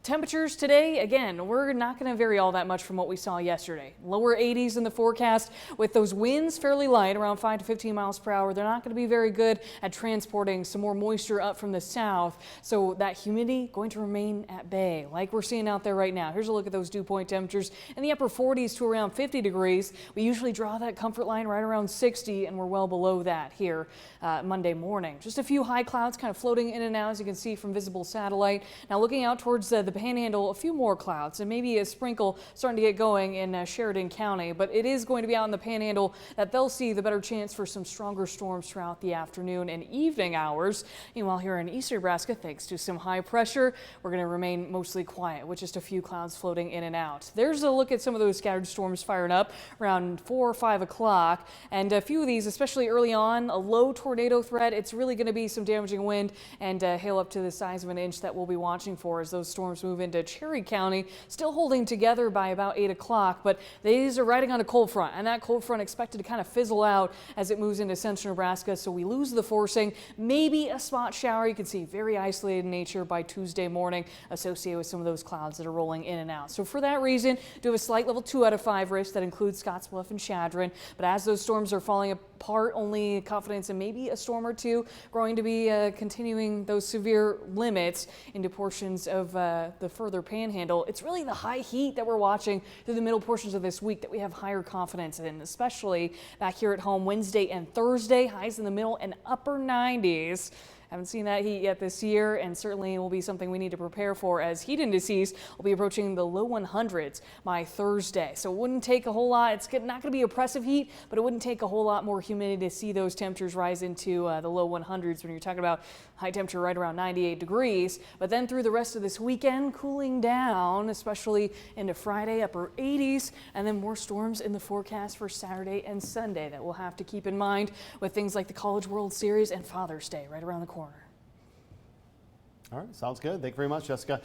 Temperatures today, again, we're not going to vary all that much from what we saw yesterday. Lower 80s in the forecast with those winds fairly light, around 5 to 15 miles per hour. They're not going to be very good at transporting some more moisture up from the south. So that humidity going to remain at bay like we're seeing out there right now. Here's a look at those dew point temperatures in the upper 40s to around 50 degrees. We usually draw that comfort line right around 60, and we're well below that here Monday morning. Just a few high clouds kind of floating in and out, as you can see from visible satellite. Now looking out towards the Panhandle, a few more clouds and maybe a sprinkle starting to get going in Sheridan County, but it is going to be out in the Panhandle that they'll see the better chance for some stronger storms throughout the afternoon and evening hours. Meanwhile, here in eastern Nebraska, thanks to some high pressure, we're going to remain mostly quiet with just a few clouds floating in and out. There's a look at some of those scattered storms firing up around 4 or 5 o'clock, and a few of these, especially early on, a low tornado threat. It's really going to be some damaging wind and hail up to the size of an inch that we'll be watching for as those storms move into Cherry County, still holding together by about 8 o'clock, but these are riding on a cold front, and that cold front expected to kind of fizzle out as it moves into central Nebraska, so we lose the forcing, maybe a spot shower. You can see very isolated nature by Tuesday morning associated with some of those clouds that are rolling in and out. So for that reason, do have a slight level 2 out of 5 risk that includes Scottsbluff and Chadron, but as those storms are falling apart, only confidence in maybe a storm or two, going to be continuing those severe limits into portions of the further Panhandle. It's really the high heat that we're watching through the middle portions of this week that we have higher confidence in, especially back here at home Wednesday and Thursday, highs in the middle and upper 90s. Haven't seen that heat yet this year, and certainly will be something we need to prepare for as heat indices will be approaching the low 100s by Thursday. So it wouldn't take a whole lot. It's not going to be oppressive heat, but it wouldn't take a whole lot more humidity to see those temperatures rise into the low 100s when you're talking about high temperature right around 98 degrees. But then through the rest of this weekend, cooling down, especially into Friday, upper 80s, and then more storms in the forecast for Saturday and Sunday that we'll have to keep in mind with things like the College World Series and Father's Day right around the corner. All right, sounds good. Thank you very much, Jessica.